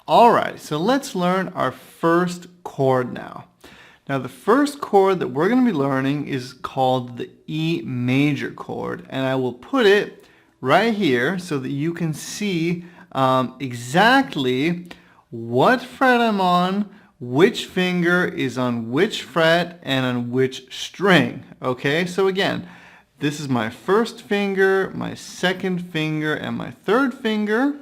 All right, so let's learn our first chord now. Now the first chord that we're going to be learning is called the E major chord, and I will put it right here so that you can see exactly what fret I'm on, which finger is on which fret, and on which string. Okay, so again, this is my first finger, my second finger, and my third finger.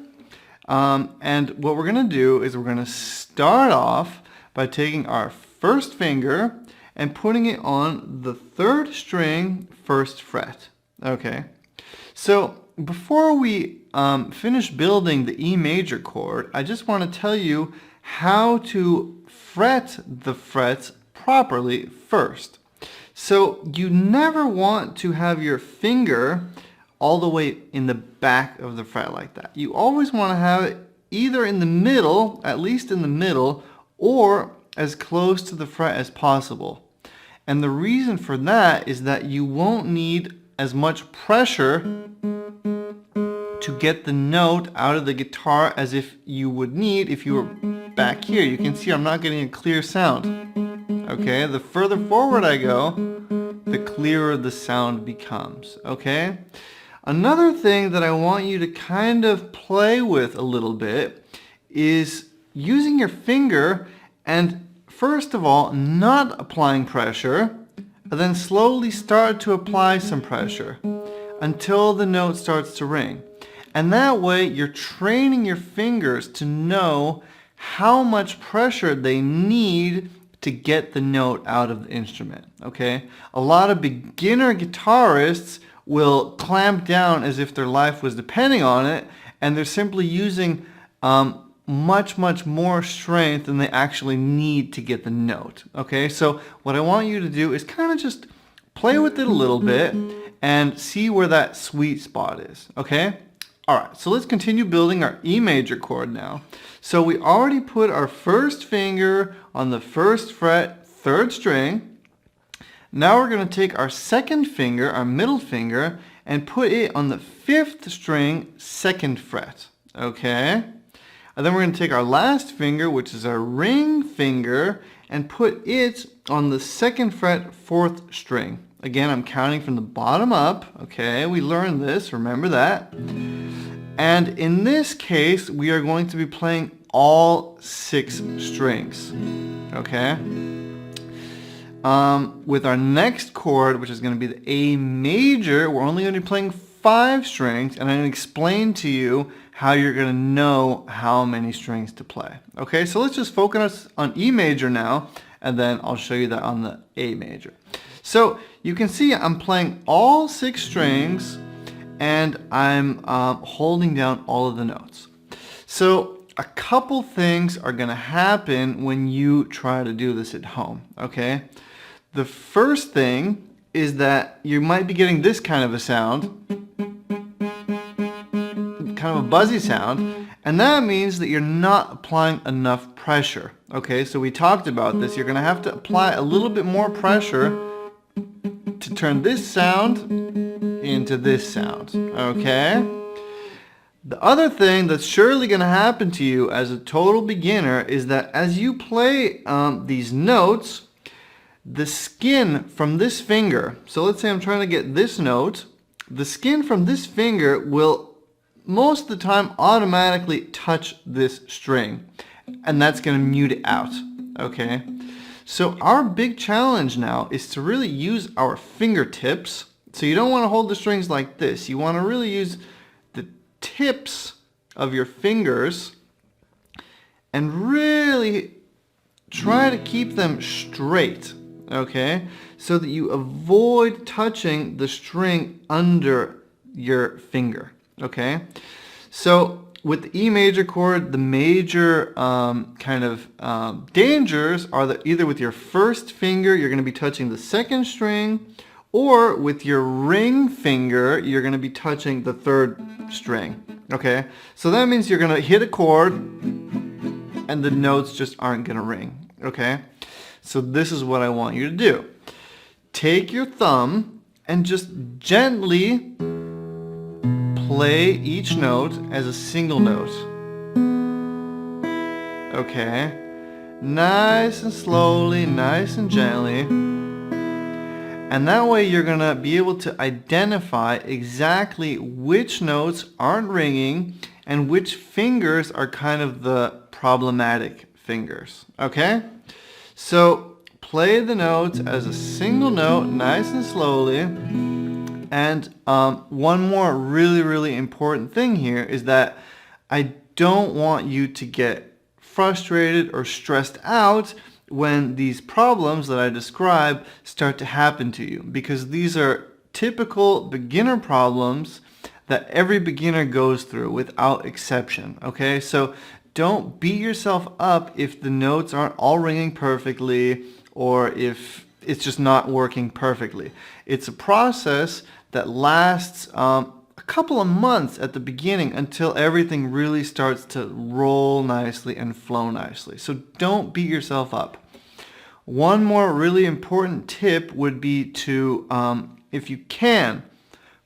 And what we're going to do is we're going to start off by taking our first finger and putting it on the third string, first fret. Okay, so before we finish building the E major chord, I just want to tell you how to fret the frets properly first. So you never want to have your finger all the way in the back of the fret like that. You always want to have it either in the middle, at least in the middle, or as close to the fret as possible. And the reason for that is that you won't need as much pressure to get the note out of the guitar as if you would need if you were back here. You can see I'm not getting a clear sound. Okay, the further forward I go, the clearer the sound becomes. Okay? Another thing that I want you to kind of play with a little bit is using your finger and first of all not applying pressure, and then slowly start to apply some pressure until the note starts to ring. And that way you're training your fingers to know how much pressure they need to get the note out of the instrument. Okay? A lot of beginner guitarists will clamp down as if their life was depending on it, and they're simply using much more strength than they actually need to get the note. Okay, so what I want you to do is kind of just play with it a little bit and see where that sweet spot is. Okay, all right, so let's continue building our E major chord now. So we already put our first finger on the first fret, third string. Now we're going to take our second finger, our middle finger, and put it on the fifth string, second fret. Okay? And then we're going to take our last finger, which is our ring finger, and put it on the second fret, fourth string. Again, I'm counting from the bottom up. Okay, we learned this, remember that. And in this case, we are going to be playing all 6 strings. Okay? With our next chord, which is going to be the A major, we're only going to be playing 5 strings, and I'm going to explain to you how you're going to know how many strings to play. Okay, so let's just focus on E major now, and then I'll show you that on the A major. So you can see I'm playing all 6 strings, and I'm holding down all of the notes. So a couple things are going to happen when you try to do this at home. Okay. The first thing is that you might be getting this kind of a sound, kind of a buzzy sound, and that means that you're not applying enough pressure. Okay, so we talked about this. You're going to have to apply a little bit more pressure to turn this sound into this sound. Okay? The other thing that's surely going to happen to you as a total beginner is that as you play these notes, the skin from this finger, so let's say I'm trying to get this note, the skin from this finger will most of the time automatically touch this string, and that's going to mute it out. Okay, so our big challenge now is to really use our fingertips. So you don't want to hold the strings like this. You want to really use the tips of your fingers and really try to keep them straight. Okay, so that you avoid touching the string under your finger. Okay, so with the E major chord, the major dangers are that either with your first finger you're going to be touching the second string, or with your ring finger you're going to be touching the third string. Okay, so that means you're going to hit a chord and the notes just aren't going to ring. Okay, so this is what I want you to do. Take your thumb and just gently play each note as a single note. okay? Nice and slowly, nice and gently. And that way you're gonna be able to identify exactly which notes aren't ringing and which fingers are kind of the problematic fingers, okay? So play the notes as a single note, nice and slowly. And one more really important thing here is that I don't want you to get frustrated or stressed out when these problems that I describe start to happen to you, because these are typical beginner problems that every beginner goes through without exception, okay? So don't beat yourself up if the notes aren't all ringing perfectly or if it's just not working perfectly. It's a process that lasts a couple of months at the beginning until everything really starts to roll nicely and flow nicely. So don't beat yourself up. One more really important tip would be to, if you can,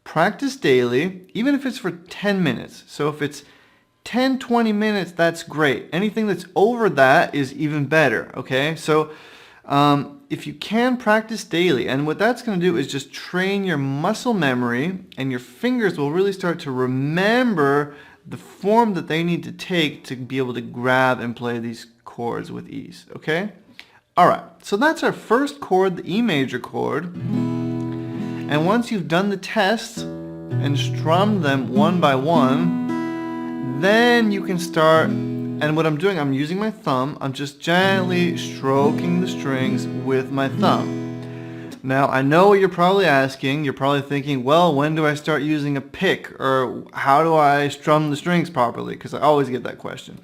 practice daily, even if it's for 10 minutes. So if it's 10, 20 minutes, that's great. Anything that's over that is even better, okay? So if you can practice daily, and what that's going to do is just train your muscle memory, and your fingers will really start to remember the form that they need to take to be able to grab and play these chords with ease, okay? All right, so that's our first chord, the E major chord. And once you've done the tests and strummed them one by one, then you can start. And what I'm doing, I'm using my thumb. I'm just gently stroking the strings with my thumb. Now, I know what you're probably asking. You're probably thinking, well, when do I start using a pick? Or how do I strum the strings properly? Because I always get that question.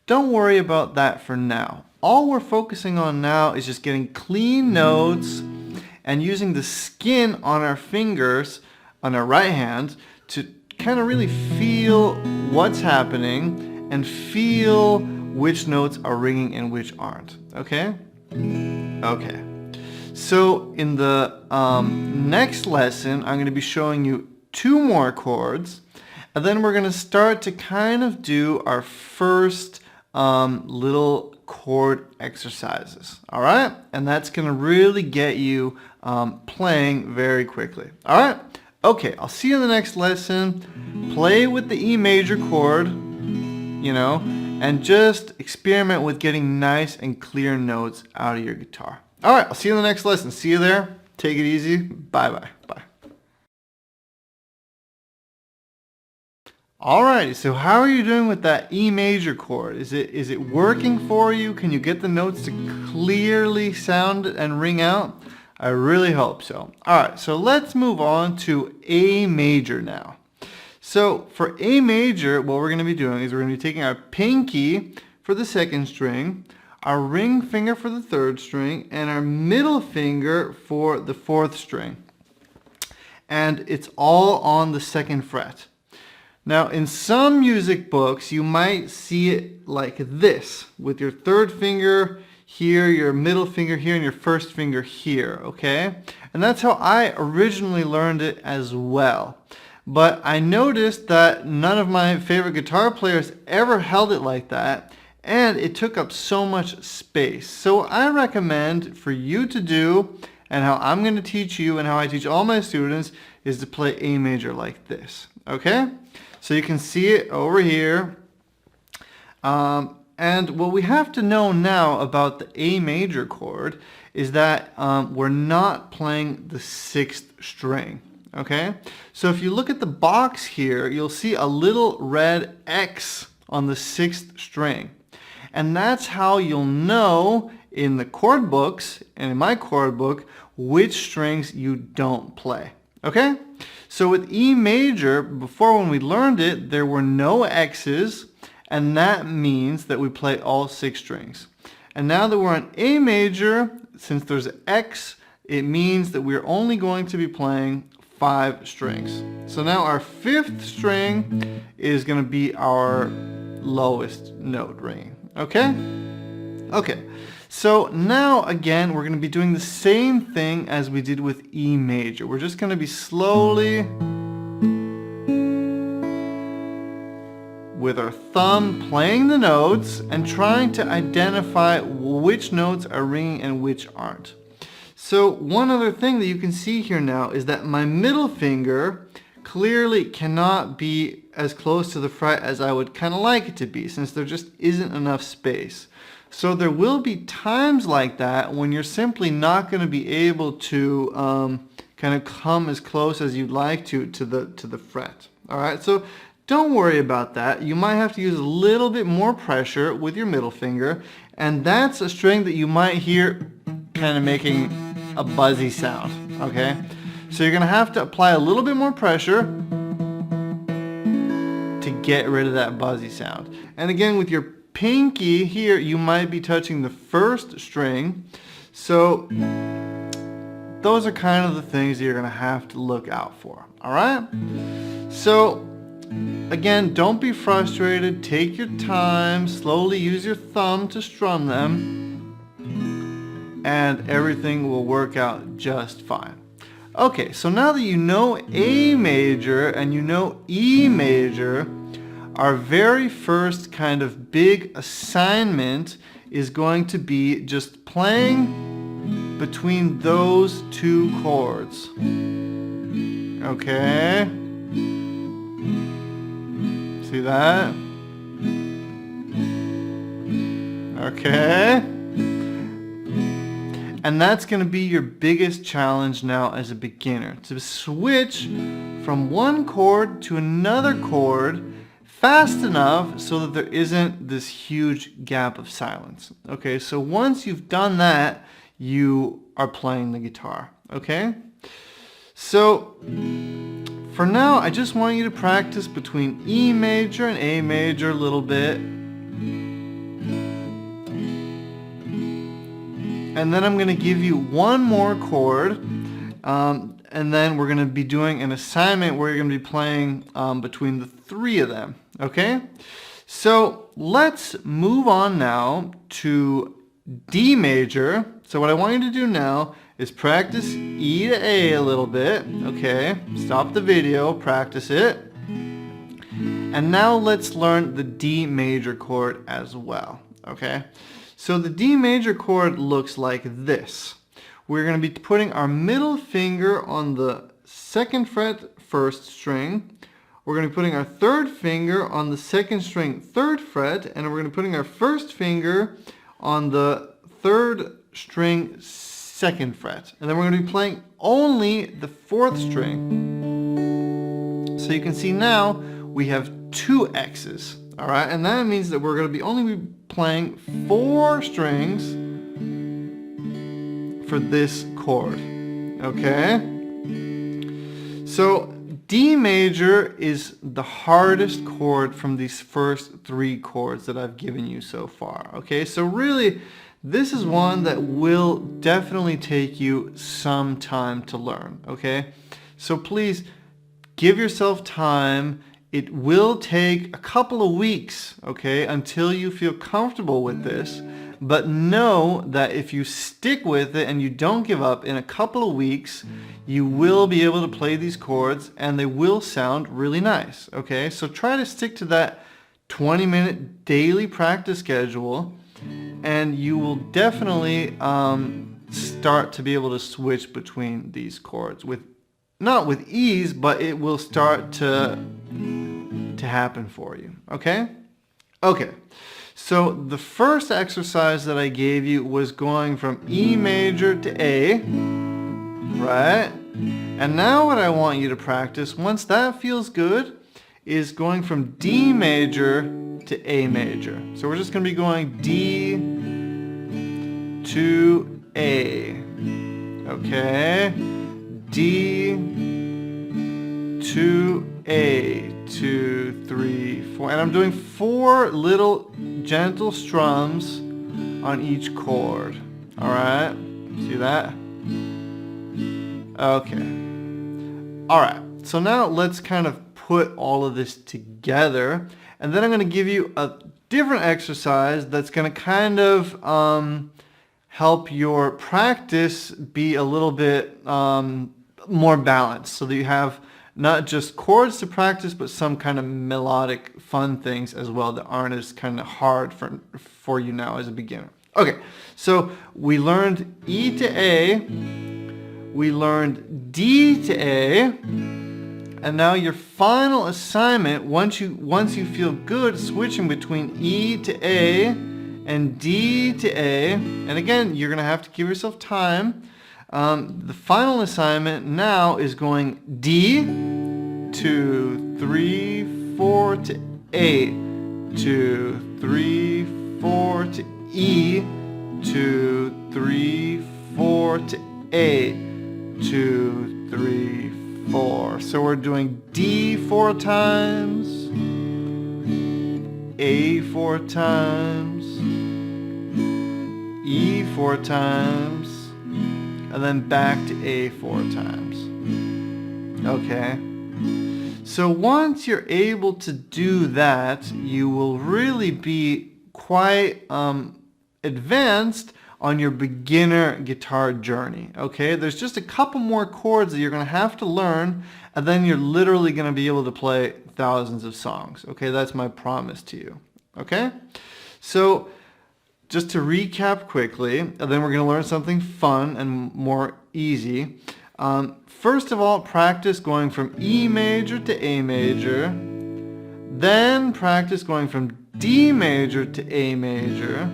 Don't worry about that for now. All we're focusing on now is just getting clean notes and using the skin on our fingers, on our right hand, to kind of really feel what's happening and feel which notes are ringing and which aren't, okay? Okay. So in the next lesson, I'm going to be showing you 2 more chords, and then we're going to start to kind of do our first little chord exercises, all right? And that's going to really get you playing very quickly, all right? Okay, I'll see you in the next lesson. Play with the E major chord, you know, and just experiment with getting nice and clear notes out of your guitar. All right, I'll see you in the next lesson. See you there. Take it easy. Bye-bye. Bye. All right, so how are you doing with that E major chord? Is it working for you? Can you get the notes to clearly sound and ring out? I really hope so. All right, so let's move on to A major now. So for A major, what we're going to be doing is we're going to be taking our pinky for the 2nd string, our ring finger for the 3rd string, and our middle finger for the 4th string. And it's all on the 2nd fret. Now in some music books, you might see it like this, with your 3rd finger here, your middle finger here, and your 1st finger here, okay? And that's how I originally learned it as well. But I noticed that none of my favorite guitar players ever held it like that, and it took up so much space. So I recommend for you to do, and how I'm going to teach you and how I teach all my students, is to play A major like this, okay? So you can see it over here. And what we have to know now about the A major chord is that we're not playing the 6th string. Okay, so if you look at the box here, you'll see a little red X on the 6th string. And that's how you'll know in the chord books and in my chord book which strings you don't play. Okay, so with E major, before when we learned it, there were no X's, and that means that we play all 6 strings. And now that we're on A major, since there's an X, it means that we're only going to be playing 5 strings. So now our 5th string is going to be our lowest note ringing. Okay? Okay. So now again, we're going to be doing the same thing as we did with E major. We're just going to be slowly with our thumb playing the notes and trying to identify which notes are ringing and which aren't. So one other thing that you can see here now is that my middle finger clearly cannot be as close to the fret as I would kind of like it to be, since there just isn't enough space. So there will be times like that when you're simply not going to be able to kind of come as close as you'd like to the fret. All right, so don't worry about that. You might have to use a little bit more pressure with your middle finger, and that's a string that you might hear kind of making a buzzy sound, okay? So you're going to have to apply a little bit more pressure to get rid of that buzzy sound. And again, with your pinky here, you might be touching the first string. So those are kind of the things that you're going to have to look out for, all right? So again, don't be frustrated. Take your time. Slowly use your thumb to strum them, and everything will work out just fine. Okay, so now that you know A major and you know E major, our very first kind of big assignment is going to be just playing between those two chords. Okay? See that? Okay? And that's going to be your biggest challenge now as a beginner, to switch from one chord to another chord fast enough so that there isn't this huge gap of silence. Okay, so once you've done that, you are playing the guitar. Okay? So for now, I just want you to practice between E major and A major a little bit. And then I'm going to give you one more chord, and then we're going to be doing an assignment where you're going to be playing between the three of them, okay? So let's move on now to D major. So what I want you to do now is practice E to A a little bit, okay? Stop the video, practice it. And now let's learn the D major chord as well, okay? So the D major chord looks like this. We're going to be putting our middle finger on the second fret, first string. We're going to be putting our third finger on the second string, third fret, and we're going to be putting our first finger on the third string, second fret. And then we're going to be playing only the fourth string. So you can see now we have two X's. All right, and that means that we're going to be only playing 4 strings for this chord, okay? So D major is the hardest chord from these first 3 chords that I've given you so far, okay? So really, this is one that will definitely take you some time to learn, okay? So please give yourself time. It will take a couple of weeks, okay, until you feel comfortable with this. But know that if you stick with it and you don't give up, in a couple of weeks, you will be able to play these chords and they will sound really nice, okay? So try to stick to that 20-minute daily practice schedule, and you will definitely start to be able to switch between these chords not with ease, but it will start to happen for you, okay? Okay, so the first exercise that I gave you was going from E major to A, right? And now what I want you to practice, once that feels good, is going from D major to A major. So we're just going to be going D to A, okay? D to A, 2, 3, 4, and I'm doing 4 little gentle strums on each chord. All right, see that? Okay. All right, so now let's kind of put all of this together, and then I'm going to give you a different exercise that's going to kind of help your practice be a little bit more balanced, so that you have not just chords to practice, but some kind of melodic fun things as well that aren't as kind of hard for you now as a beginner. Okay, so we learned E to A, we learned D to A, and now your final assignment, once you feel good switching between E to A and D to A, and again, you're going to have to give yourself time. The final assignment now is going D, 2, 3, 4 to A, 2, 3, 4 to E, 2, 3, 4 to A, 2, 3, 4. So we're doing D 4 times, A 4 times, E 4 times, and then back to A 4 times. Okay? So once you're able to do that, you will really be quite advanced on your beginner guitar journey. Okay? There's just a couple more chords that you're going to have to learn, and then you're literally going to be able to play thousands of songs. Okay? That's my promise to you. Okay? So just to recap quickly, and then we're going to learn something fun and more easy. First of all, practice going from E major to A major. Then practice going from D major to A major.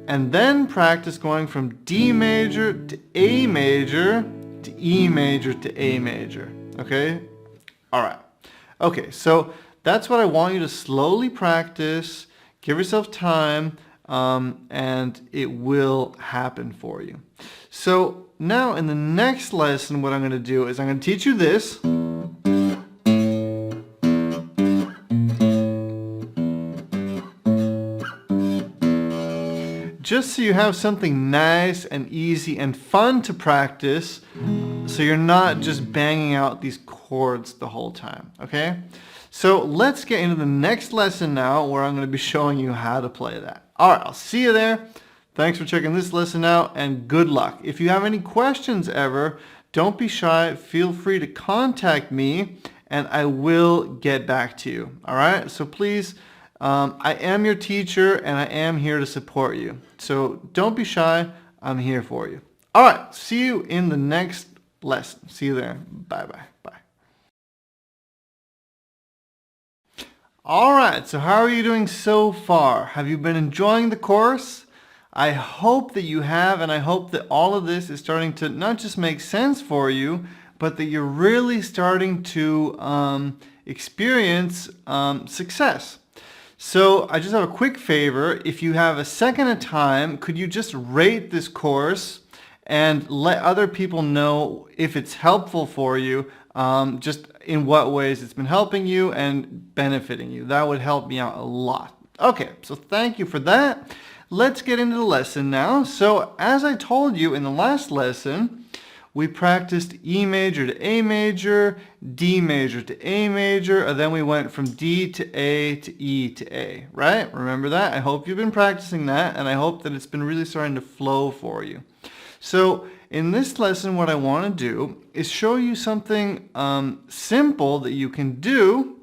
And then practice going from D major to A major to E major to A major. Okay? All right. Okay, so that's what I want you to slowly practice. Give yourself time. And it will happen for you. So now in the next lesson, what I'm going to do is I'm going to teach you this. Just so you have something nice and easy and fun to practice, so you're not just banging out these chords the whole time, okay? So let's get into the next lesson now, where I'm going to be showing you how to play that. All right, I'll see you there. Thanks for checking this lesson out, and good luck. If you have any questions ever, don't be shy. Feel free to contact me, and I will get back to you. All right? So please, I am your teacher, and I am here to support you. So don't be shy. I'm here for you. All right, see you in the next lesson. See you there. Bye-bye. Bye. All right, so how are you doing so far? Have you been enjoying the course? I hope that you have, and I hope that all of this is starting to not just make sense for you, but that you're really starting to experience success. So I just have a quick favor. If you have a second of time, could you just rate this course and let other people know if it's helpful for you, just in what ways it's been helping you and benefiting you. That would help me out a lot. Okay, so thank you for that. Let's get into the lesson now. So as I told you in the last lesson, we practiced E major to A major, D major to A major, and then we went from D to A to E to A, right? Remember that? I hope you've been practicing that, and I hope that it's been really starting to flow for you. So in this lesson, what I want to do is show you something simple that you can do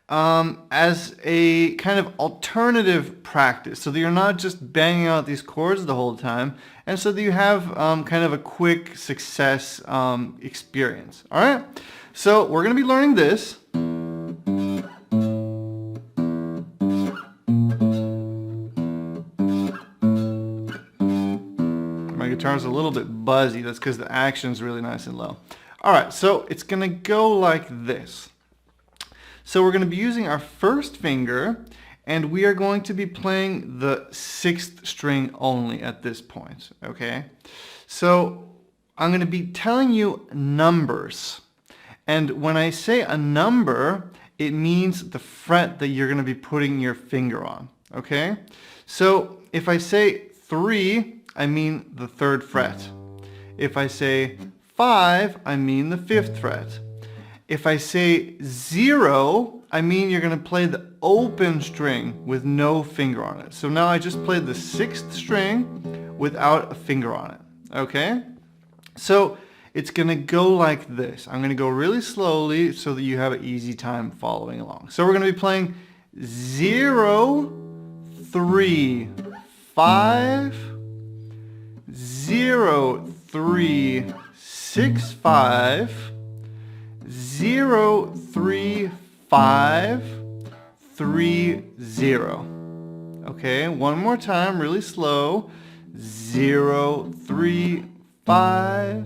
as a kind of alternative practice, so that you're not just banging out these chords the whole time, and so that you have kind of a quick success experience. All right? So we're going to be learning this. My guitar's a little bit buzzy. That's because the action's really nice and low. All right, so it's going to go like this. So we're going to be using our first finger, and we are going to be playing the 6th string only at this point, okay? So I'm going to be telling you numbers. And when I say a number, it means the fret that you're going to be putting your finger on, okay? So if I say 3, I mean the 3rd fret. If I say 5, I mean the 5th fret. If I say 0, I mean you're going to play the open string with no finger on it. So now I just played the 6th string without a finger on it. Okay? So it's going to go like this. I'm going to go really slowly so that you have an easy time following along. So we're going to be playing 0, 3, 5, 0, 3, 6, 5, 0, 3, 5, 3, 0. Okay, one more time, really slow. 0, 3, 5,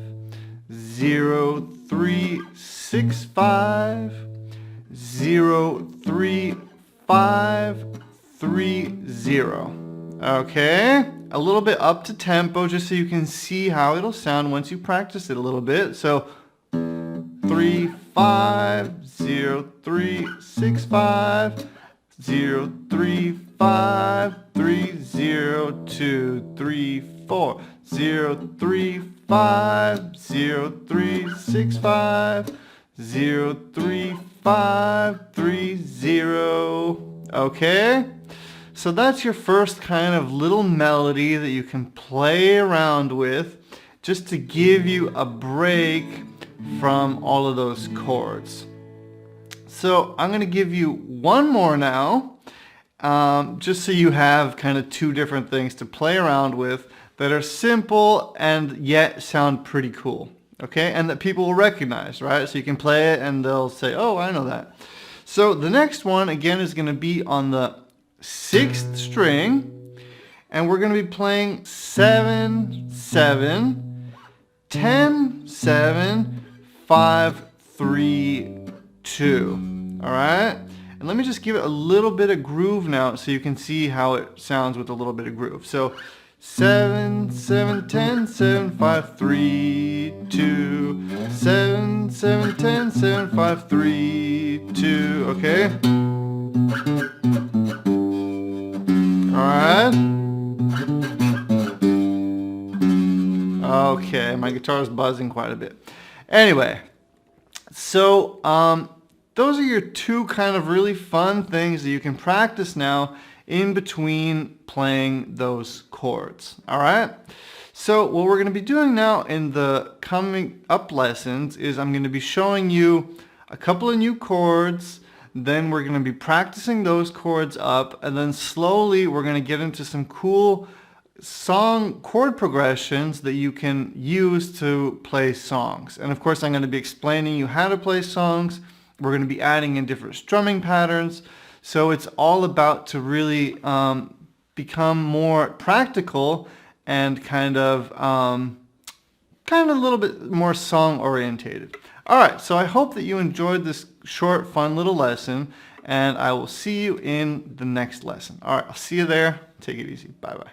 0, 3, 6, 5, 0, 3, 5, 3, 0. Okay, a little bit up to tempo just so you can see how it'll sound once you practice it a little bit. So 3, 5, 0, 3, 6, 5, 0, 3, 5, 3, 0, 2, 3, 4, 0, 3, 5, 0, 3, 6, 5, 0, 3, 5, 3, 0. Okay? So that's your first kind of little melody that you can play around with just to give you a break from all of those chords. So I'm going to give you one more now, just so you have kind of two different things to play around with that are simple and yet sound pretty cool, okay? And that people will recognize, right? So you can play it and they'll say, oh, I know that. So the next one, again, is going to be on the 6th string, and we're going to be playing 7, 7, 10, 7, 5, 3, 2. All right? And let me just give it a little bit of groove now so you can see how it sounds with a little bit of groove. So 7, 7, 10, 7, 5, 3, 2. 7, 7, 10, 7, 5, 3, 2. Okay? All right? Okay, my guitar is buzzing quite a bit. Anyway, so those are your two kind of really fun things that you can practice now in between playing those chords. All right? So what we're going to be doing now in the coming up lessons is I'm going to be showing you a couple of new chords. Then we're going to be practicing those chords up, and then slowly we're going to get into some cool song chord progressions that you can use to play songs. And of course I'm going to be explaining you how to play songs. We're going to be adding in different strumming patterns. So it's all about to really become more practical and kind of a little bit more song orientated. All right, so I hope that you enjoyed this short, fun little lesson, and I will see you in the next lesson. All right, I'll see you there. Take it easy. Bye-bye.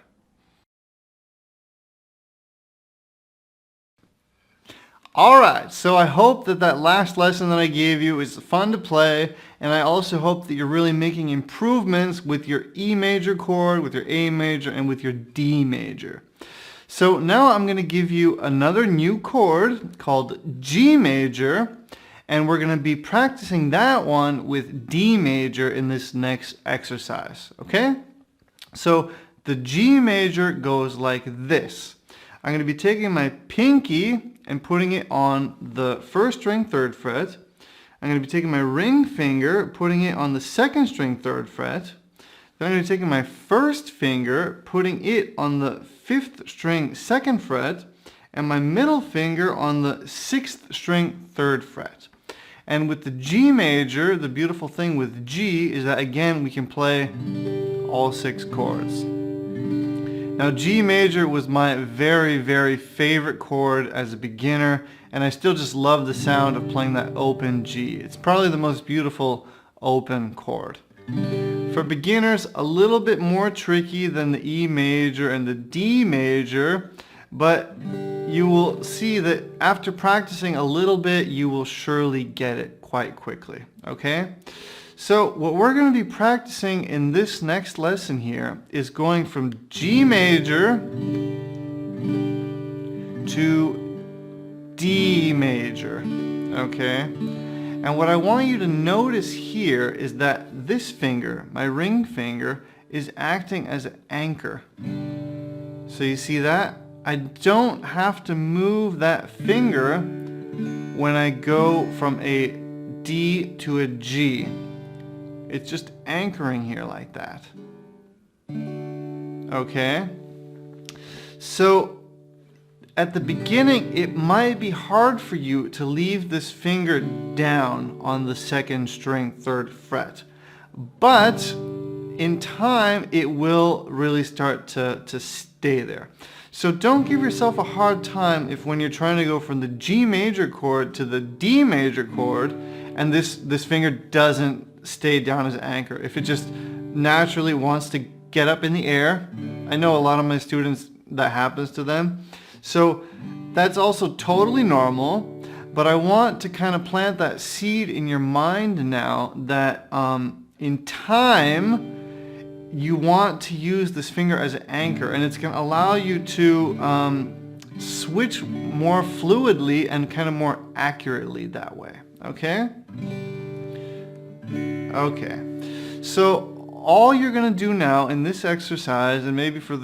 All right, so I hope that that last lesson that I gave you is fun to play, and I also hope that you're really making improvements with your E major chord, with your A major, and with your D major. So now I'm going to give you another new chord called G major, and we're going to be practicing that one with D major in this next exercise, okay? So the G major goes like this. I'm going to be taking my pinky and putting it on the 1st string 3rd fret. I'm going to be taking my ring finger, putting it on the 2nd string 3rd fret. Then I'm going to be taking my 1st finger, putting it on the 5th string 2nd fret, and my middle finger on the 6th string 3rd fret. And with the G major, the beautiful thing with G is that, again, we can play all 6 chords. Now, G major was my very, very favorite chord as a beginner, and I still just love the sound of playing that open G. It's probably the most beautiful open chord. For beginners, a little bit more tricky than the E major and the D major, but you will see that after practicing a little bit, you will surely get it quite quickly, okay? So what we're going to be practicing in this next lesson here is going from G major to D major, okay? And what I want you to notice here is that this finger, my ring finger, is acting as an anchor. So you see that? I don't have to move that finger when I go from a D to a G. It's just anchoring here like that. Okay? So at the beginning, it might be hard for you to leave this finger down on the second string, third fret. But in time, it will really start to stay there. So don't give yourself a hard time if when you're trying to go from the G major chord to the D major chord, and this finger doesn't stay down as an anchor. If it just naturally wants to get up in the air, I know a lot of my students, that happens to them. So that's also totally normal, but I want to kind of plant that seed in your mind now that in time, you want to use this finger as an anchor, and it's going to allow you to switch more fluidly and kind of more accurately that way. Okay? Okay. So all you're going to do now in this exercise, and maybe for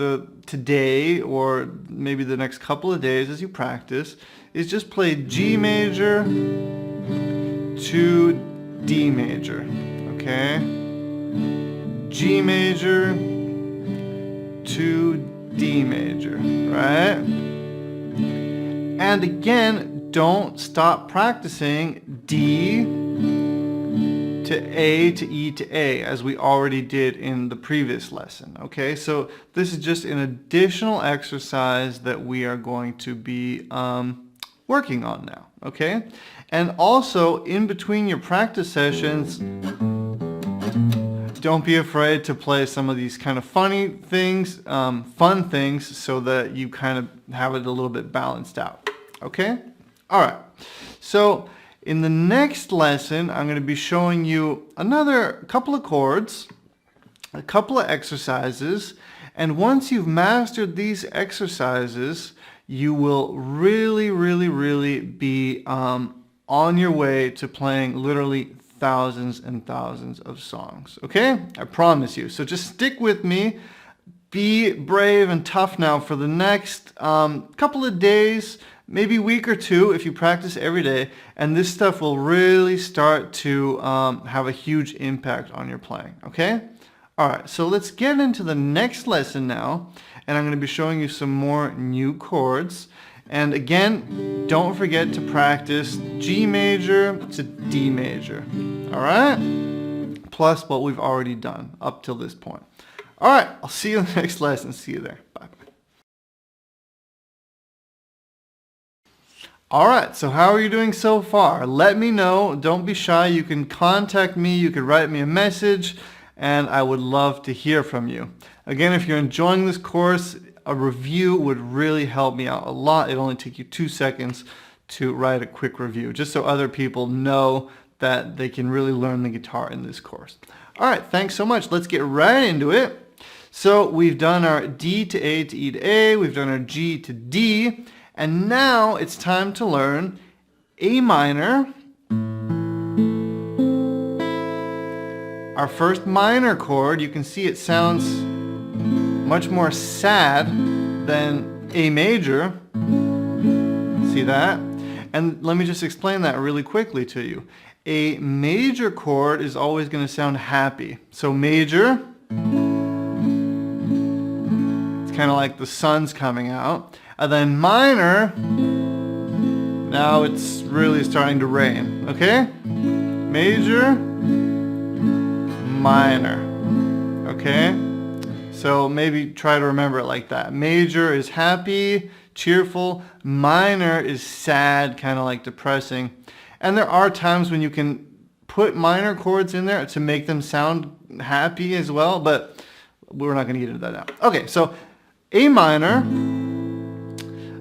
today or maybe the next couple of days as you practice, is just play G major to D major. Okay? G major to D major, right? And again, don't stop practicing D to A to E to A, as we already did in the previous lesson, okay? So this is just an additional exercise that we are going to be working on now, okay? And also, in between your practice sessions, don't be afraid to play some of these kind of funny things, fun things, so that you kind of have it a little bit balanced out, okay? All right, so in the next lesson, I'm going to be showing you another couple of chords, a couple of exercises, and once you've mastered these exercises, you will really, really, really be on your way to playing literally thousands and thousands of songs, okay? I promise you. So just stick with me. Be brave and tough now for the next couple of days, maybe week or two if you practice every day, and this stuff will really start to have a huge impact on your playing, okay? All right, so let's get into the next lesson now, and I'm going to be showing you some more new chords. And again, don't forget to practice G major to D major, all right? Plus what we've already done up till this point. All right, I'll see you in the next lesson. See you there. Bye. All right, so how are you doing so far? Let me know. Don't be shy. You can contact me. You can write me a message, and I would love to hear from you. Again, if you're enjoying this course, a review would really help me out a lot. It'll only take you 2 seconds to write a quick review, just so other people know that they can really learn the guitar in this course. All right, thanks so much. Let's get right into it. So we've done our D to A to E to A, we've done our G to D, and now it's time to learn A minor, our first minor chord. You can see it sounds much more sad than A major. See that? And let me just explain that really quickly to you. A major chord is always going to sound happy. So major, it's kind of like the sun's coming out. And then minor, now it's really starting to rain. Okay? Major, minor. Okay? So maybe try to remember it like that. Major is happy, cheerful. Minor is sad, kind of like depressing. And there are times when you can put minor chords in there to make them sound happy as well, but we're not going to get into that now. Okay, so A minor,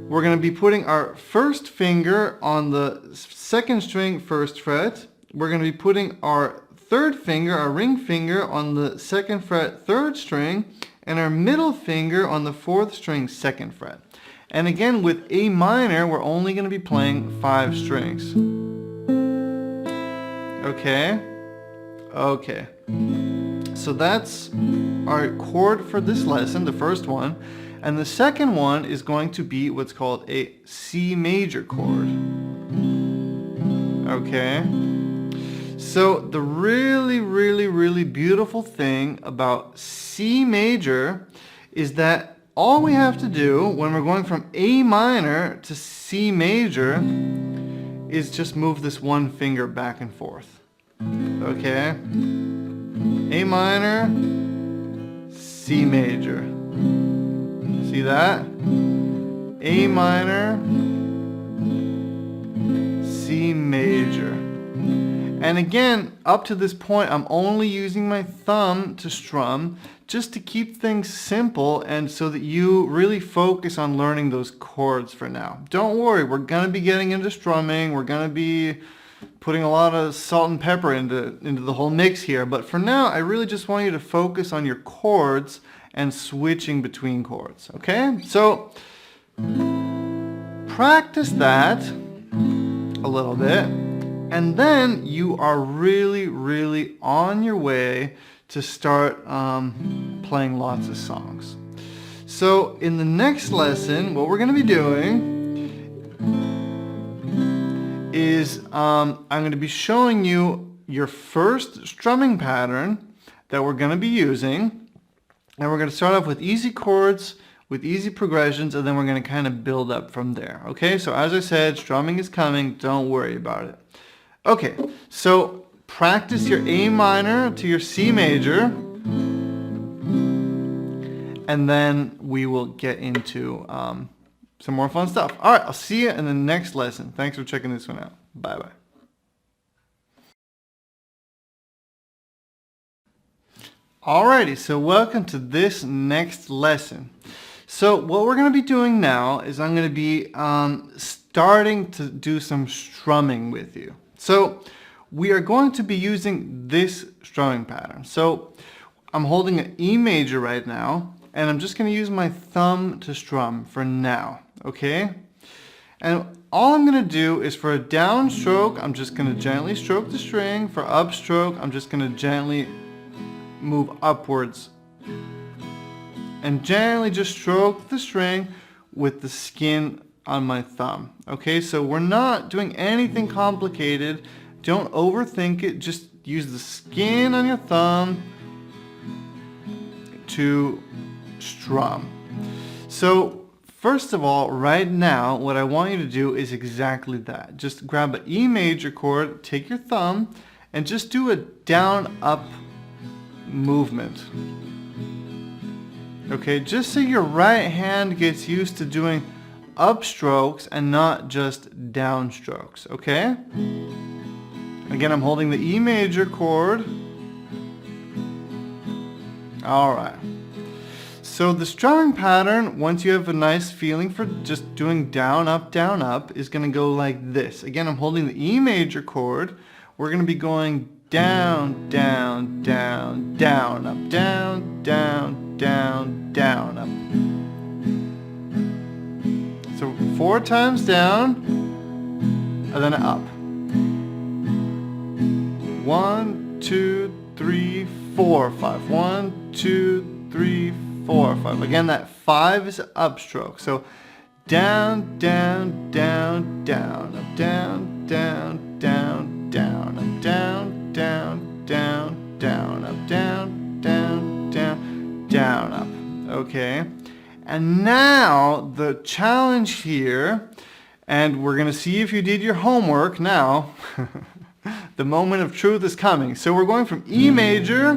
we're going to be putting our first finger on the second string, first fret. We're going to be putting our third finger, our ring finger, on the second fret, third string, and our middle finger on the fourth string, second fret. And again, with A minor, we're only going to be playing 5 strings. Okay? Okay. So that's our chord for this lesson, the first one. And the second one is going to be what's called a C major chord. Okay? So the really beautiful thing about C major is that all we have to do when we're going from A minor to C major is just move this one finger back and forth. Okay? A minor, C major. See that? A minor, C major. And again, up to this point, I'm only using my thumb to strum just to keep things simple and so that you really focus on learning those chords for now. Don't worry, we're going to be getting into strumming. We're going to be putting a lot of salt and pepper into the whole mix here. But for now, I really just want you to focus on your chords and switching between chords. Okay? So practice that a little bit. And then you are really on your way to start playing lots of songs. So in the next lesson, what we're going to be doing is I'm going to be showing you your first strumming pattern that we're going to be using. And we're going to start off with easy chords, with easy progressions, and then we're going to kind of build up from there. Okay, so as I said, strumming is coming. Don't worry about it. Okay, so practice your A minor to your C major, and then we will get into some more fun stuff. All right, I'll see you in the next lesson. Thanks for checking this one out. Bye-bye. Alrighty, so welcome to this next lesson. So what we're going to be doing now is I'm going to be starting to do some strumming with you. So we are going to be using this strumming pattern. So I'm holding an E major right now, and I'm just going to use my thumb to strum for now, okay? And all I'm going to do is for a down stroke, I'm just going to gently stroke the string. For upstroke, I'm just going to gently move upwards and gently just stroke the string with the skin on my thumb. Okay, so we're not doing anything complicated. Don't overthink it. Just use the skin on your thumb to strum. So first of all, right now, what I want you to do is exactly that. Just grab an E major chord, take your thumb, and just do a down-up movement. Okay, just so your right hand gets used to doing upstrokes and not just downstrokes, okay? Again, I'm holding the E major chord. Alright. So the strumming pattern, once you have a nice feeling for just doing down, up, is going to go like this. Again, I'm holding the E major chord. We're going to be going down, down, down, down, up, down, down, down, down, up. So 4 times down, and then up. 1, 2, 3, 4, 5. 1, 2, 3, 4, 5. Again, that 5 is an upstroke. So down, down, down, down, up, down, down, down, down, up, down, down, down, down, up, down, down, down, down, up. Okay. And now the challenge here, and we're going to see if you did your homework now. The moment of truth is coming. So we're going from E major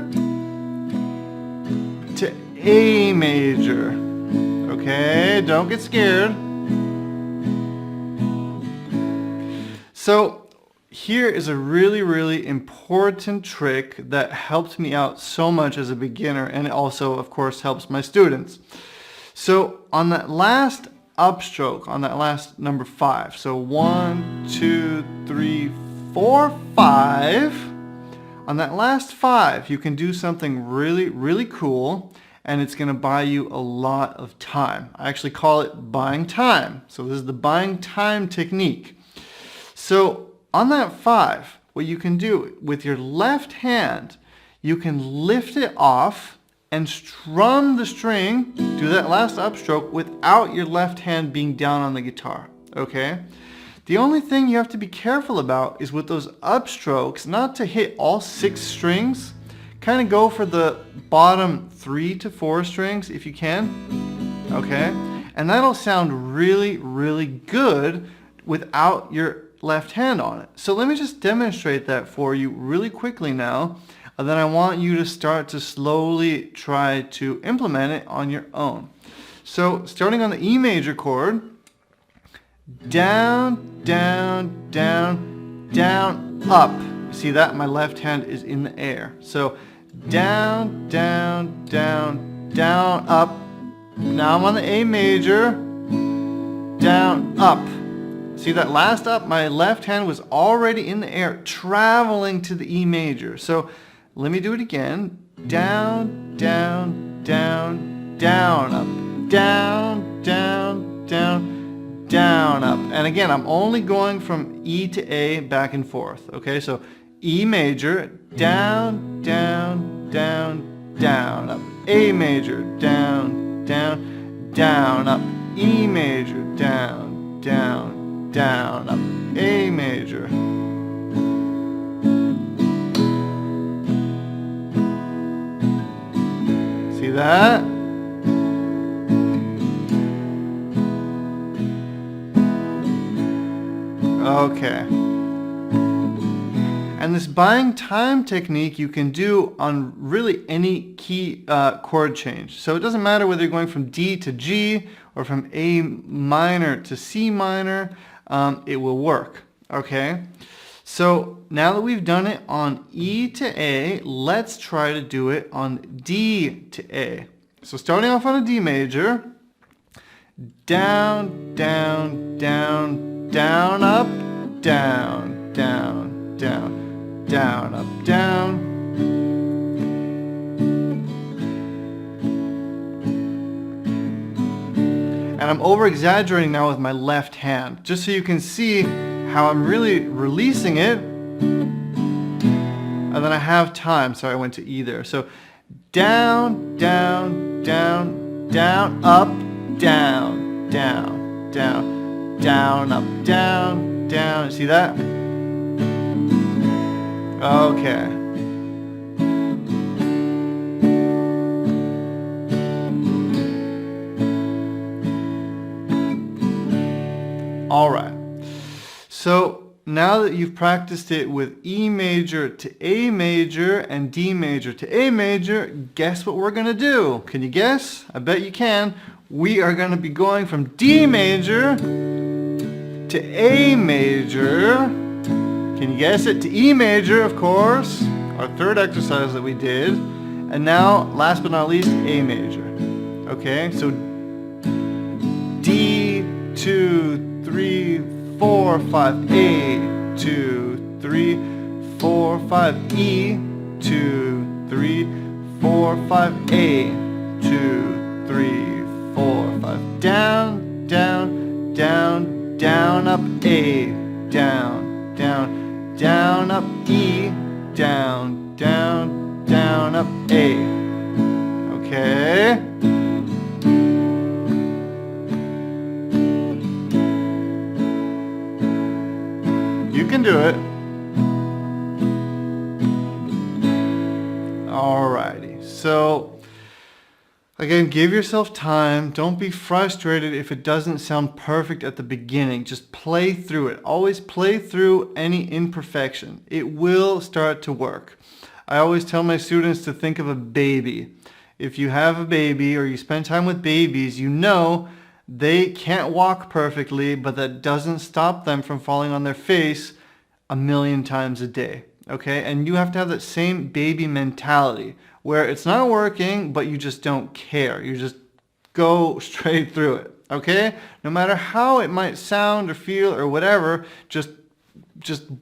to A major. Okay, don't get scared. So here is a really important trick that helped me out so much as a beginner, and it also, of course, helps my students. So on that last upstroke, on that last number 5, so 1, 2, 3, 4, 5, on that last 5, you can do something really cool, and it's going to buy you a lot of time. I actually call it buying time. So this is the buying time technique. So on that 5, what you can do with your left hand, you can lift it off and strum the string, do that last upstroke without your left hand being down on the guitar, okay? The only thing you have to be careful about is with those upstrokes, not to hit all 6 strings. Kind of go for the bottom 3 to 4 strings if you can, okay? And that'll sound really, really good without your left hand on it. So let me just demonstrate that for you really quickly now. And then I want you to start to slowly try to implement it on your own. So starting on the E major chord, down, down, down, down, up. See that? My left hand is in the air. So down, down, down, down, up. Now I'm on the A major, down, up. See that last up? My left hand was already in the air, traveling to the E major. So let me do it again. Down, down, down, down, up. Down, down, down, down, up. And again, I'm only going from E to A back and forth. Okay, so E major, down, down, down, down, up. A major, down, down, down, up. E major, down, down, down, up. A major. See that? Okay. And this buying time technique you can do on really any key chord change. So it doesn't matter whether you're going from D to G or from A minor to C minor, it will work, okay? So now that we've done it on E to A, let's try to do it on D to A. So starting off on a D major, down, down, down, down, up, down, down, down, down, up, down. And I'm over exaggerating now with my left hand, just so you can see how I'm really releasing it. And then I have time, so I went to E there. So down, down, down, down, up, down, down, down, down, up, down, down. See that? Okay. All right. So now that you've practiced it with E major to A major and D major to A major, guess what we're going to do? Can you guess? I bet you can. We are going to be going from D major to A major. Can you guess it? To E major, of course, our third exercise that we did. And now, last but not least, A major. Okay, so D, 2, 3, 4, 5, A, 2, 3, 4, 5, E, 2, 3, 4, 5, A, 2, 3, 4, 5, down, down, down, down, up, A, down, down, down, up, E, down, down, down, up, A. Okay. You can do it. Alrighty. So again, give yourself time. Don't be frustrated if it doesn't sound perfect at the beginning. Just play through it. Always play through any imperfection. It will start to work. I always tell my students to think of a baby. If you have a baby or you spend time with babies, you know they can't walk perfectly, but that doesn't stop them from falling on their face 1,000,000 times a day. Okay? And you have to have that same baby mentality where it's not working, but you just don't care. You just go straight through it. Okay? No matter how it might sound or feel or whatever, just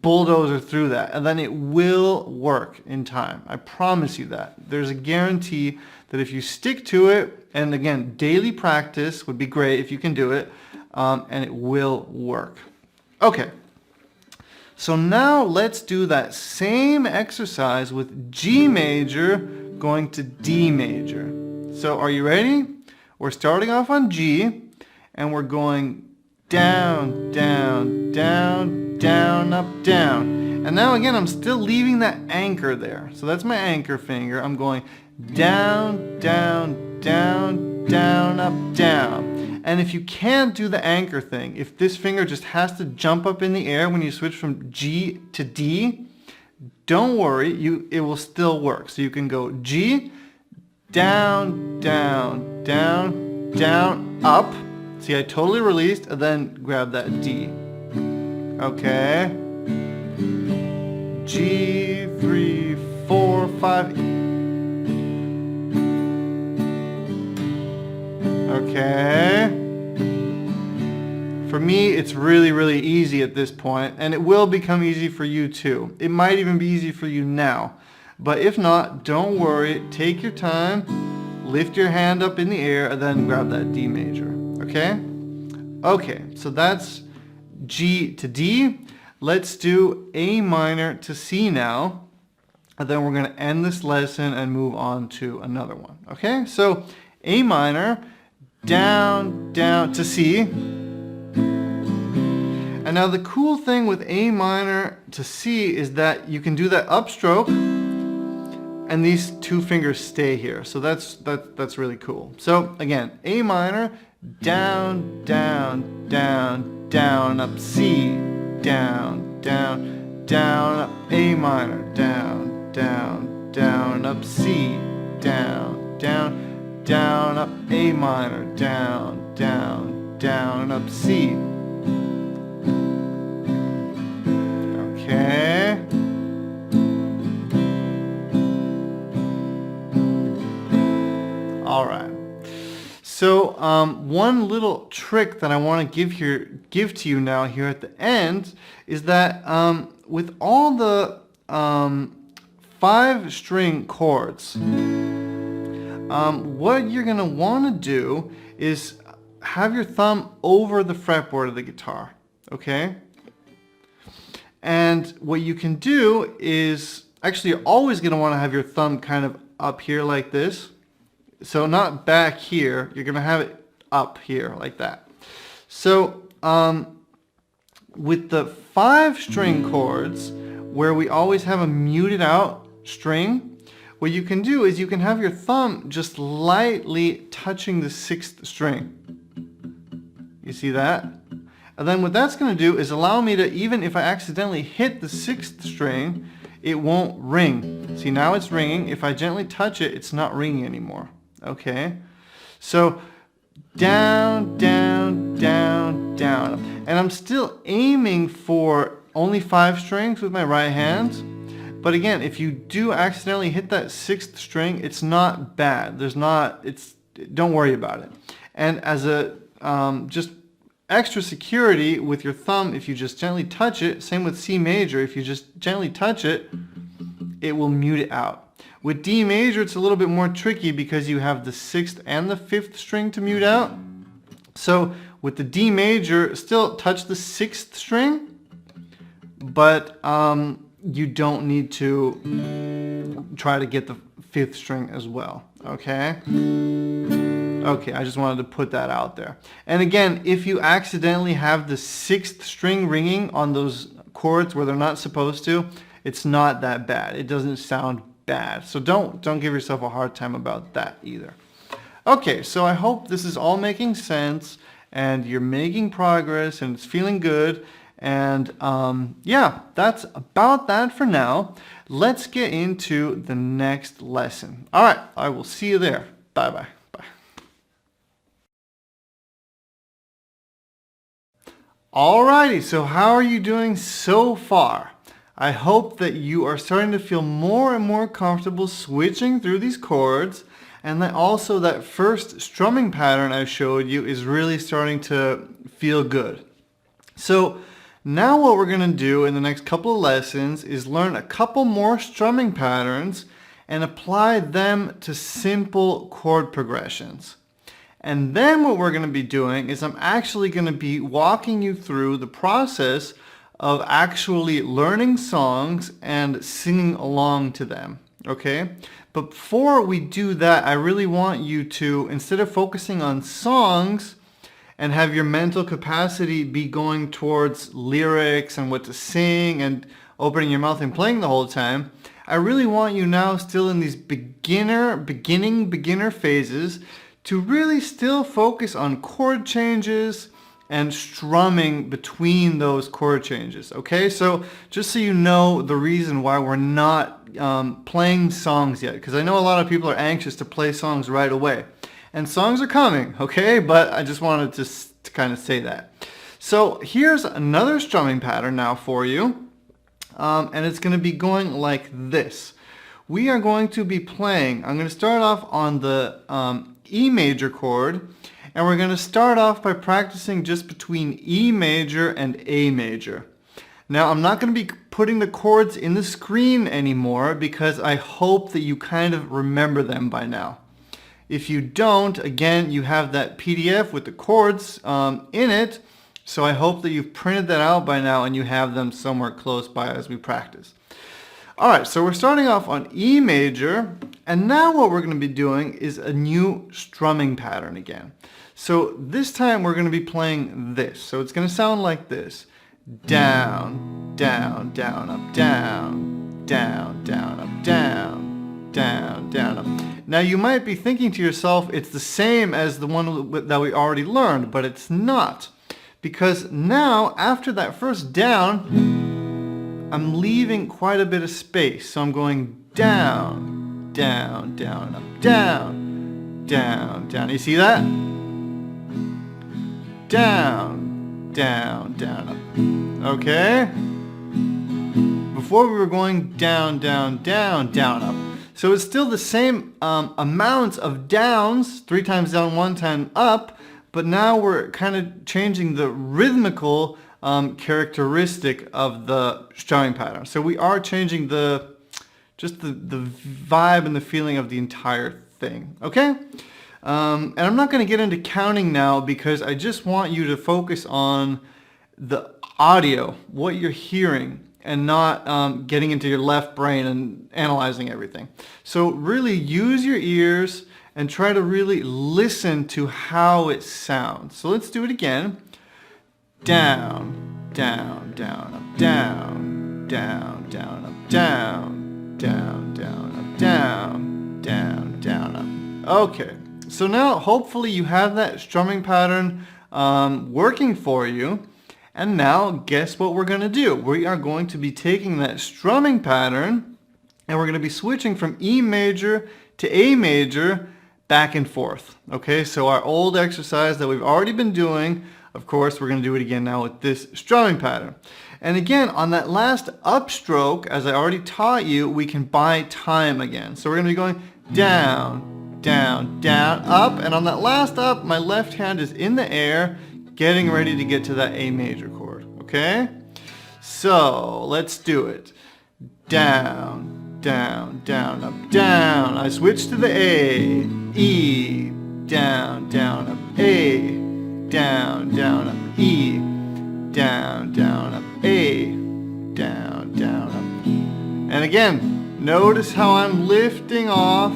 bulldozer through that, and then it will work in time. I promise you that. There's a guarantee that if you stick to it, and again, daily practice would be great if you can do it, and it will work. Okay. So now let's do that same exercise with G major going to D major. So are you ready? We're starting off on G and we're going down, down, down, down, up, down. And now again, I'm still leaving that anchor there. So that's my anchor finger. I'm going down, down, down, down, up, down. And if you can't do the anchor thing, if this finger just has to jump up in the air when you switch from G to D, don't worry, it will still work. So you can go G, down, down, down, down, up. See, I totally released, and then grab that D. Okay. G, 3, 4, 5. Okay. For me, it's really, really easy at this point, and it will become easy for you too. It might even be easy for you now. But if not, don't worry. Take your time, lift your hand up in the air, and then grab that D major. Okay? Okay, so that's G to D. Let's do A minor to C now. And then we're going to end this lesson and move on to another one. Okay? So A minor, down, down to C. And now the cool thing with A minor to C is that you can do that upstroke and these two fingers stay here. So that's really cool. So again, A minor, down, down, down, down, up, C, down, down, down, up, A minor, down, down, down, up, C, down, down, down, up, A minor, down, down, down, up, C. Okay. All right. So one little trick that I want to give to you now here at the end is that with all the 5-string chords, what you're going to want to do is have your thumb over the fretboard of the guitar, okay? And what you can do is, actually you're always going to want to have your thumb kind of up here like this. So not back here, you're going to have it up here like that. So with the 5-string chords, where we always have a muted out string, what you can do is you can have your thumb just lightly touching the 6th string. You see that? And then what that's going to do is allow me to, even if I accidentally hit the 6th string, it won't ring. See, now it's ringing. If I gently touch it, it's not ringing anymore. Okay? So down, down, down, down. And I'm still aiming for only 5 strings with my right hand. But again, if you do accidentally hit that 6th string, it's not bad. Don't worry about it. And as a just extra security with your thumb, if you just gently touch it, same with C major, if you just gently touch it, it will mute it out. With D major, it's a little bit more tricky because you have the 6th and the 5th string to mute out. So with the D major, still touch the 6th string, but you don't need to try to get the 5th string as well, okay? Okay, I just wanted to put that out there. And again, if you accidentally have the 6th string ringing on those chords where they're not supposed to, it's not that bad. It doesn't sound bad. So don't give yourself a hard time about that either. Okay, so I hope this is all making sense and you're making progress and it's feeling good. And yeah, that's about that for now. Let's get into the next lesson. All right, I will see you there. Bye-bye. Alrighty, so how are you doing so far? I hope that you are starting to feel more and more comfortable switching through these chords, and that also that first strumming pattern I showed you is really starting to feel good. So now what we're going to do in the next couple of lessons is learn a couple more strumming patterns and apply them to simple chord progressions. And then what we're going to be doing is I'm actually going to be walking you through the process of actually learning songs and singing along to them, okay? But before we do that, I really want you to, instead of focusing on songs and have your mental capacity be going towards lyrics and what to sing and opening your mouth and playing the whole time, I really want you now, still in these beginner phases, to really still focus on chord changes and strumming between those chord changes, okay? So just so you know the reason why we're not playing songs yet, because I know a lot of people are anxious to play songs right away. And songs are coming, okay? But I just wanted to kind of say that. So here's another strumming pattern now for you. And it's going to be going like this. We are going to be playing, I'm going to start off on the E major chord. And we're going to start off by practicing just between E major and A major. Now, I'm not going to be putting the chords in the screen anymore because I hope that you kind of remember them by now. If you don't, again, you have that PDF with the chords in it, so I hope that you've printed that out by now and you have them somewhere close by as we practice. All right, so we're starting off on E major, and now what we're going to be doing is a new strumming pattern again. So this time we're going to be playing this. So it's going to sound like this. Down, down, down, up, down, down, down, up, down, down, down, up. Now you might be thinking to yourself, it's the same as the one that we already learned, but it's not. Because now, after that first down, I'm leaving quite a bit of space. So I'm going down, down, down, up, down, down, down. You see that? Down, down, down, up. Okay? Before we were going down, down, down, down, up. So it's still the same amounts of downs, 3 times down, 1 time up, but now we're kind of changing the rhythmical characteristic of the strumming pattern. So we are changing just the vibe and the feeling of the entire thing, okay? And I'm not going to get into counting now because I just want you to focus on the audio, what you're hearing, and not getting into your left brain and analyzing everything. So really use your ears and try to really listen to how it sounds. So let's do it again. Down, down, down, up, down, down, down, up, down, down, down, up, down, down, down, up. Okay, so now hopefully you have that strumming pattern working for you. And now guess what we're going to do? We are going to be taking that strumming pattern and we're going to be switching from E major to A major back and forth. Okay, so our old exercise that we've already been doing, of course, we're going to do it again now with this strumming pattern. And again, on that last upstroke, as I already taught you, we can buy time again. So we're going to be going down, down, down, up. And on that last up, my left hand is in the air, getting ready to get to that A major chord, okay? So let's do it. Down, down, down, up, down. I switch to the A, E, down, down, up, A, down, down, up, E, down, down, up, A, down, down, up. And again, notice how I'm lifting off.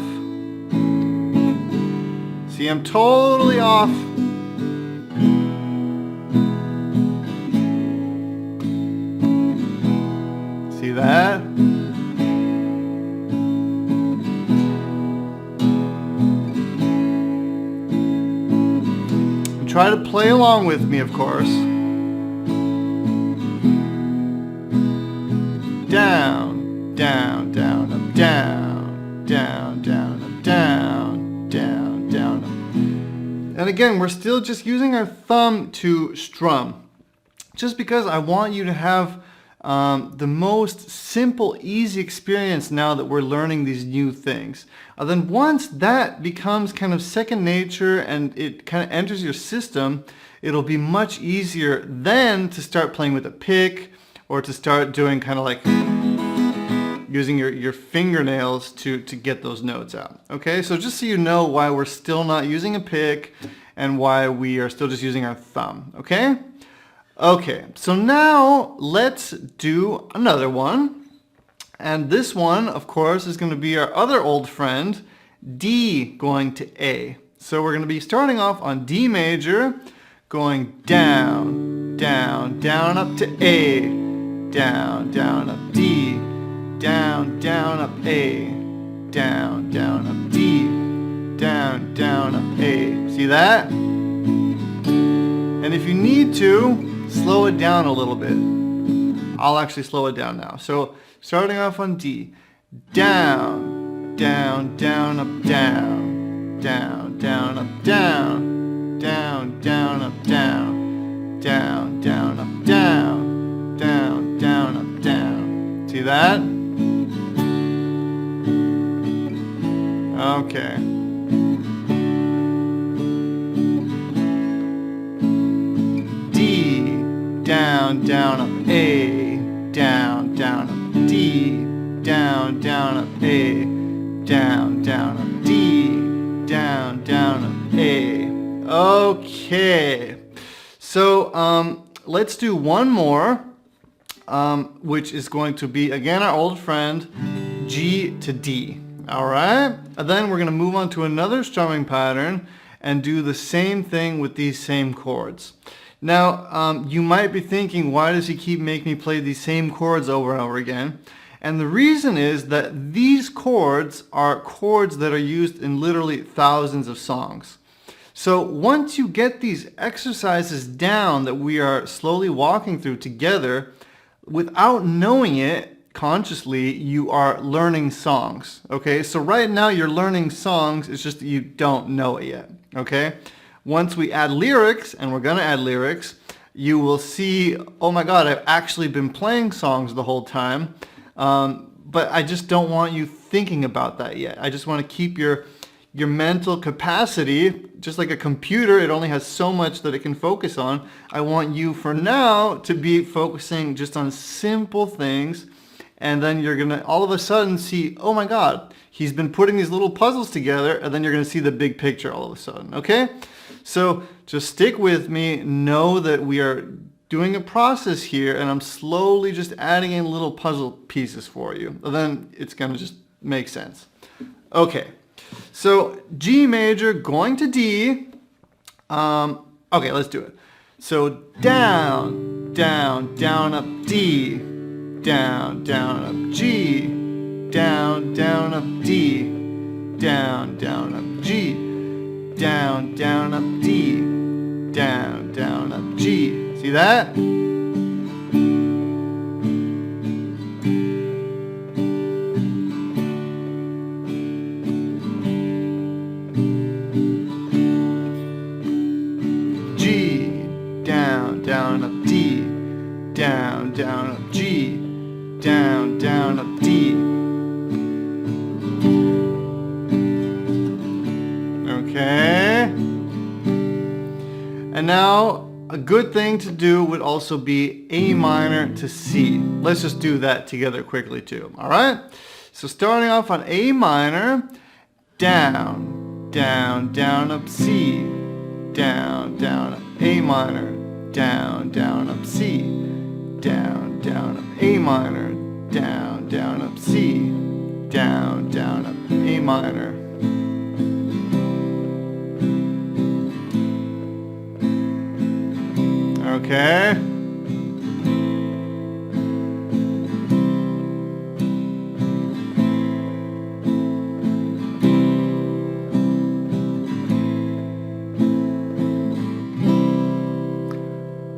See, I'm totally off. See that? And try to play along with me, of course. Down, down, down, up, down, down, down, up, down, down, down, up. And again, we're still just using our thumb to strum. Just because I want you to have the most simple, easy experience now that we're learning these new things. Then once that becomes kind of second nature and it kind of enters your system, it'll be much easier then to start playing with a pick or to start doing kind of like using your fingernails to get those notes out. Okay, so just so you know why we're still not using a pick and why we are still just using our thumb. Okay? Okay, so now let's do another one. And this one, of course, is going to be our other old friend, D going to A. So we're going to be starting off on D major, going down, down, down up to A, down, down up D, down, down up A, down, down up D, down, down up A. See that? And if you need to, slow it down a little bit. I'll actually slow it down now. So starting off on D, down, down, down, up, down, down, down, up, down, down, down, up, down, down, down, up, down, down, down, up, down. See that? Okay. D, down, down, up, A, down, down, up, D, down, down, up, A, down, down, up, D, down, down, up, A. Okay. So let's do one more, which is going to be, again, our old friend, G to D. All right? And then we're going to move on to another strumming pattern and do the same thing with these same chords. Now, you might be thinking, why does he keep making me play these same chords over and over again? And the reason is that these chords are chords that are used in literally thousands of songs. So once you get these exercises down that we are slowly walking through together, without knowing it consciously, you are learning songs. Okay, so right now you're learning songs, it's just that you don't know it yet. Okay? Once we add lyrics, and we're going to add lyrics, you will see, oh my God, I've actually been playing songs the whole time, but I just don't want you thinking about that yet. I just want to keep your mental capacity, just like a computer, it only has so much that it can focus on. I want you for now to be focusing just on simple things, and then you're going to all of a sudden see, oh my God, he's been putting these little puzzles together, and then you're going to see the big picture all of a sudden, okay? So just stick with me, know that we are doing a process here, and I'm slowly just adding in little puzzle pieces for you. And then it's going to just make sense. Okay, so G major going to D. Okay, let's do it. So down, down, down, up D, down, down, up G, down, down, up D, down, down, up G, down, down, up D, down, down, up G. See that? G, down, down, up D, down, down, up G, down, down, up D. Okay. And now a good thing to do would also be A minor to C. Let's just do that together quickly too. All right? So starting off on A minor, down, down, down, up C, down, down, up A minor, down, down, up C, down, down, up A minor, down, down, up C, down, down, up A minor. Okay.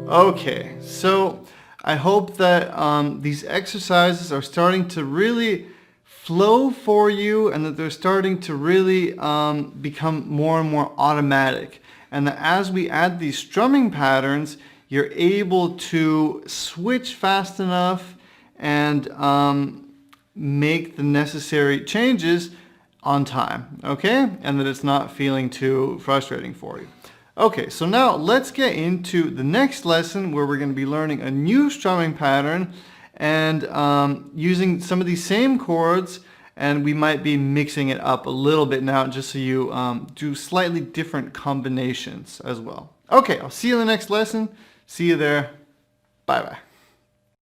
Okay, so I hope that these exercises are starting to really flow for you, and that they're starting to really become more and more automatic. And that as we add these strumming patterns, you're able to switch fast enough and make the necessary changes on time, okay? And that it's not feeling too frustrating for you. Okay, so now let's get into the next lesson where we're going to be learning a new strumming pattern and using some of these same chords, and we might be mixing it up a little bit now just so you do slightly different combinations as well. Okay, I'll see you in the next lesson. See you there. Bye-bye.